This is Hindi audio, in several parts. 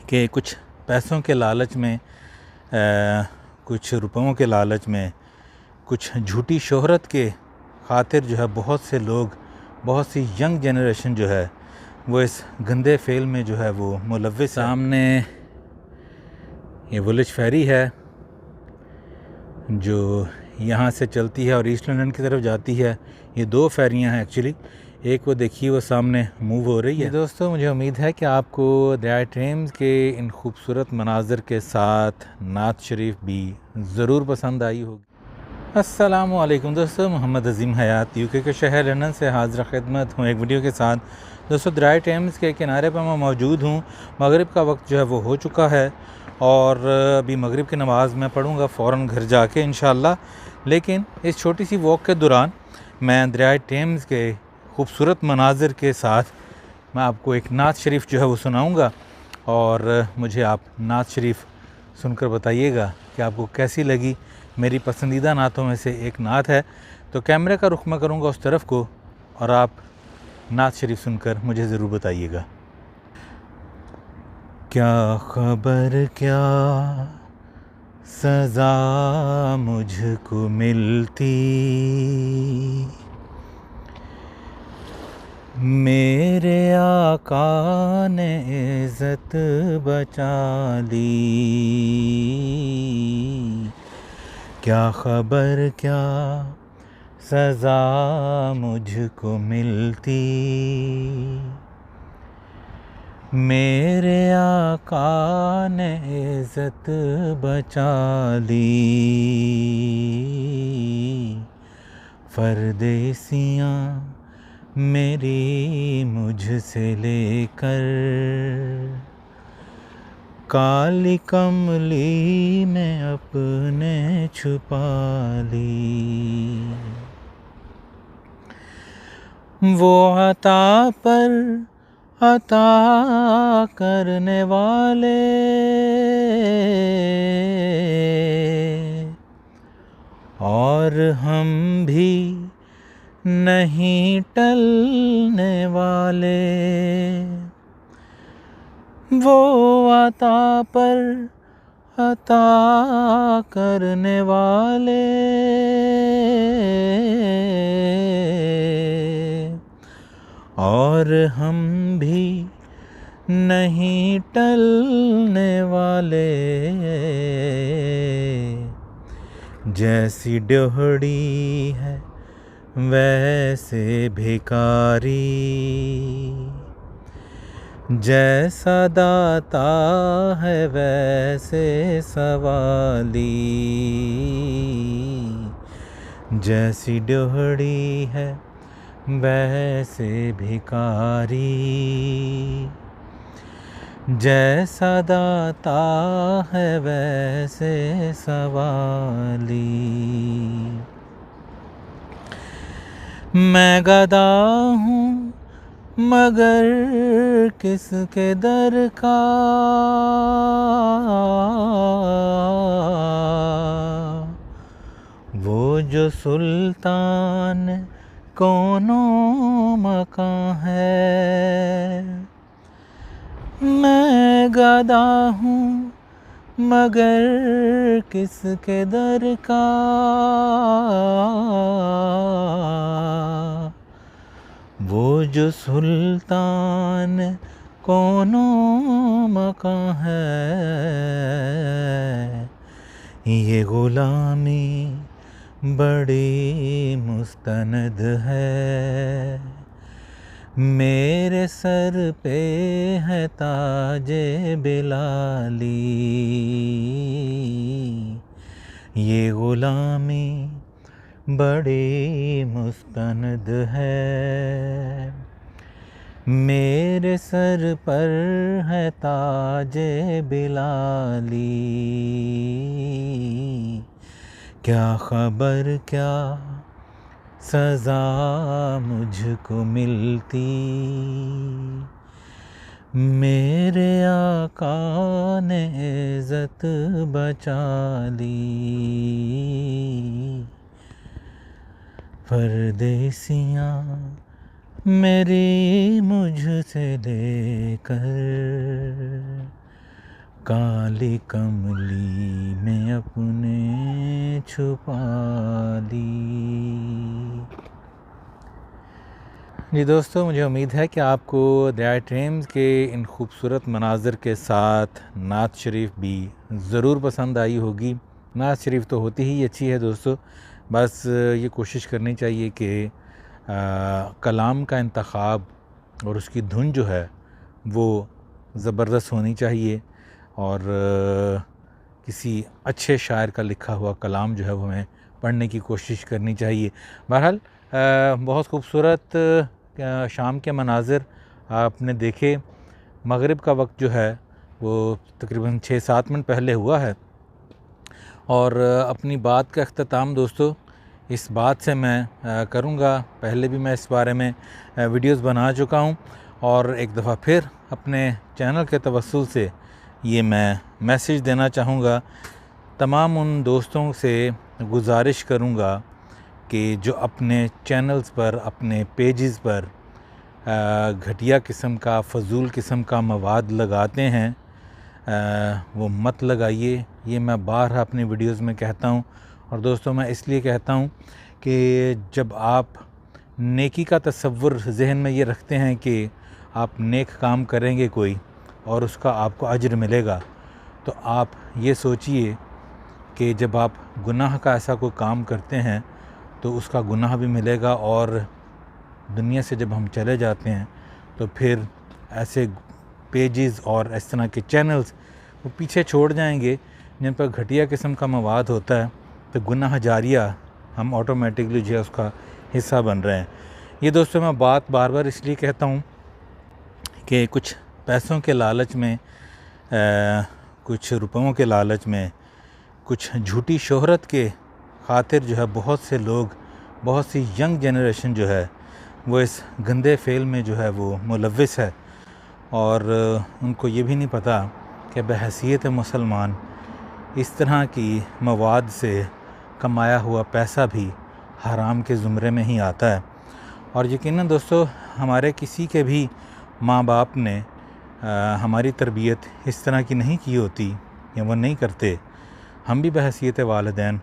कि कुछ पैसों के लालच में, कुछ रुपयों के लालच में, कुछ झूठी शोहरत के खातिर जो है बहुत से लोग, बहुत सी यंग जनरेशन जो है वो इस गंदे फेल में जो है वो मुलव्विस। सामने ये वुलिज फेरी है जो यहाँ से चलती है और ईस्ट लंदन की तरफ जाती है। ये दो फेरियाँ हैं एक्चुअली, एक वो देखिए वो सामने मूव हो रही है। दोस्तों मुझे उम्मीद है कि आपको दरियाए टेम्स के इन खूबसूरत मनाज़र के साथ नात शरीफ भी ज़रूर पसंद आई होगी। अस्सलाम वालेकुम दोस्तों, मोहम्मद अज़ीम हयात यूके के शहर लंदन से हाज़िर ख़िदमत हूँ एक वीडियो के साथ। दोस्तों दरियाए टेम्स के किनारे पर मैं मौजूद हूँ। मगरिब का वक्त जो है वो हो चुका है और अभी मगरिब की नमाज़ मैं पढ़ूँगा फ़ौरन घर जाके इंशाअल्लाह। लेकिन इस छोटी सी वॉक के दौरान मैं दरियाए टेम्स के खूबसूरत मनाज़र के साथ मैं आपको एक नात शरीफ जो है वो सुनाऊँगा और मुझे आप नात शरीफ सुनकर बताइएगा कि आपको कैसी लगी। मेरी पसंदीदा नातों में से एक नात है, तो कैमरे का रुख मैं करूँगा उस तरफ को और आप नात शरीफ सुनकर मुझे ज़रूर बताइएगा। क्या खबर क्या सज़ा मुझको मिलती, मेरे आका ने इज़्ज़त बचा ली। क्या खबर क्या सज़ा मुझको मिलती, मेरे आका ने इज़्ज़त बचा ली। परदेसियाँ मेरी मुझसे लेकर काली कमली में अपने छुपा ली। वो अता पर अता करने वाले और हम भी नहीं टलने वाले। वो अता पर अता करने वाले और हम भी नहीं टलने वाले। जैसी ड्योहड़ी है वैसे भिखारी, जैसा दाता है वैसे सवाली। जैसी ड्योहड़ी है वैसे भिखारी, जैसा दाता है वैसे सवाली। मैं गदा हूँ मगर किसके दर का, वो जो सुल्तान कौनों मकां है। मैं गदा हूँ मगर किसके दर का, वो जो सुल्तान कौनों मकां है। ये गुलामी बड़ी मुस्तनद है, मेरे सर पे है ताजे बिलाली। ये गुलामी बड़ी मुस्तनद है, मेरे सर पर है ताजे बिलाली। क्या खबर क्या सज़ा मुझको मिलती, मेरे आका ने इज़्ज़त बचा ली। परदेसियाँ मेरी मुझसे लेकर काली कमली में अपने छुपा ली। जी दोस्तों, मुझे उम्मीद है कि आपको दरियाए टेम्स के इन खूबसूरत मनाज़र के साथ नात शरीफ भी ज़रूर पसंद आई होगी। नात शरीफ तो होती ही अच्छी है दोस्तों, बस ये कोशिश करनी चाहिए कि कलाम का इंतखाब और उसकी धुन जो है वो ज़बरदस्त होनी चाहिए और किसी अच्छे शायर का लिखा हुआ कलाम जो है वो हमें पढ़ने की कोशिश करनी चाहिए। बहरहाल बहुत खूबसूरत शाम के मनाज़र आपने देखे। मगरिब का वक्त जो है वो तकरीबन 6-7 मिनट पहले हुआ है और अपनी बात का अख्ताम दोस्तों इस बात से मैं करूँगा। पहले भी मैं इस बारे में वीडियोस बना चुका हूँ और एक दफ़ा फिर अपने चैनल के तवस्सुल से ये मैं मैसेज देना चाहूँगा। तमाम उन दोस्तों से गुजारिश करूँगा कि जो अपने चैनल्स पर, अपने पेजेस पर घटिया किस्म का, फजूल किस्म का मवाद लगाते हैं वो मत लगाइए। ये मैं बारहा अपनी वीडियोस में कहता हूँ और दोस्तों मैं इसलिए कहता हूँ कि जब आप नेकी का तसव्वुर जहन में ये रखते हैं कि आप नेक काम करेंगे कोई और उसका आपको अज्र मिलेगा, तो आप ये सोचिए कि जब आप गुनाह का ऐसा कोई काम करते हैं तो उसका गुनाह भी मिलेगा और दुनिया से जब हम चले जाते हैं तो फिर ऐसे पेजेस और इस तरह के चैनल्स वो पीछे छोड़ जाएंगे जिन पर घटिया किस्म का मवाद होता है, तो गुनाह जारिया हम ऑटोमेटिकली जो है उसका हिस्सा बन रहे हैं। ये दोस्तों मैं बात बार बार इसलिए कहता हूँ कि कुछ पैसों के लालच में, कुछ रुपयों के लालच में, कुछ झूठी शोहरत के खातिर जो है बहुत से लोग, बहुत सी यंग जनरेशन जो है वो इस गंदे फेल में जो है वो मुलव्विस है और उनको ये भी नहीं पता कि बहैसियत मुसलमान इस तरह की मवाद से कमाया हुआ पैसा भी हराम के ज़ुमरे में ही आता है। और यकीनन दोस्तों हमारे किसी के भी माँ बाप ने हमारी तरबियत इस तरह की नहीं की होती या वो नहीं करते। हम भी बहैसियत वालिदैन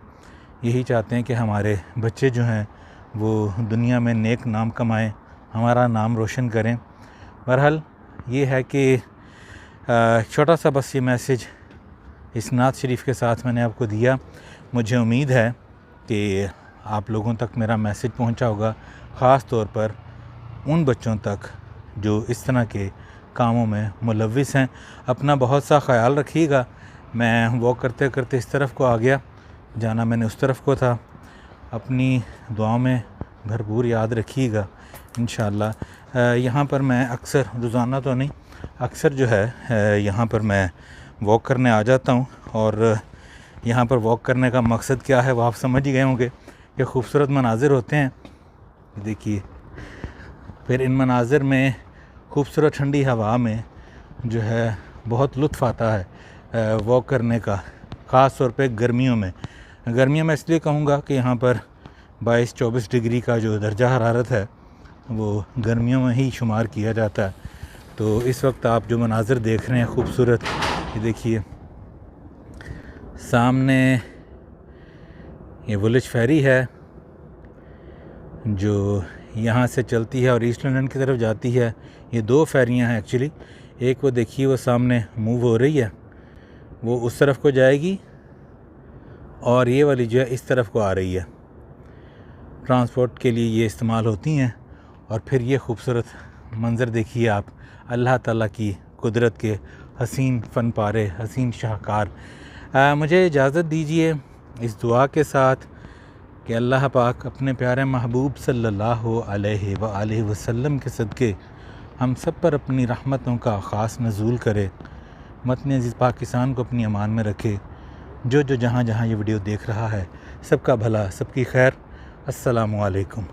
यही चाहते हैं कि हमारे बच्चे जो हैं वो दुनिया में नेक नाम कमाएं, हमारा नाम रोशन करें। बहरहाल ये है कि छोटा सा बस ये मैसेज इस नात शरीफ के साथ मैंने आपको दिया। मुझे उम्मीद है कि आप लोगों तक मेरा मैसेज पहुंचा होगा, ख़ास तौर पर उन बच्चों तक जो इस तरह के कामों में मुलव्विस हैं। अपना बहुत सा ख्याल रखिएगा। मैं वॉक करते करते इस तरफ को आ गया, जाना मैंने उस तरफ को था। अपनी दुआओं में भरपूर याद रखिएगा इंशाअल्लाह। यहाँ पर मैं अक्सर, रोज़ाना तो नहीं, अक्सर जो है यहाँ पर मैं वॉक करने आ जाता हूँ और यहाँ पर वॉक करने का मकसद क्या है वो आप समझ ही गए होंगे कि खूबसूरत मनाज़िर होते हैं। देखिए, फिर इन मनाज़िर में खूबसूरत ठंडी हवा में जो है बहुत लुत्फ़ आता है वॉक करने का, ख़ास तौर पे गर्मियों में। गर्मियों में इसलिए कहूँगा कि यहाँ पर 22-24 डिग्री का जो दर्जा हरारत है वो गर्मियों में ही शुमार किया जाता है। तो इस वक्त आप जो मनाज़िर देख रहे हैं खूबसूरत, ये देखिए सामने ये वुलिज फेरी है जो यहाँ से चलती है और ईस्ट लंदन की तरफ जाती है। ये 2 फेरियाँ हैं एक्चुअली। एक वो देखिए वो सामने मूव हो रही है, वो उस तरफ को जाएगी और ये वाली जो है इस तरफ को आ रही है। ट्रांसपोर्ट के लिए ये इस्तेमाल होती हैं। और फिर ये खूबसूरत मंज़र देखिए आप, अल्लाह ताला की कुदरत के हसीन फ़न पारे, हसीन शाहकार। मुझे इजाज़त दीजिए इस दुआ के साथ कि अल्लाह पाक अपने प्यारे महबूब सल्लल्लाहु अलैहि वसल्लम के सदक़े हम सब पर अपनी रहमतों का ख़ास नज़ूल करे। मतन अज़ीज़ पाकिस्तान को अपनी अमान में रखे। जो जहाँ जहाँ ये वीडियो देख रहा है सबका भला, सबकी खैर। अस्सलामु अलैकुम।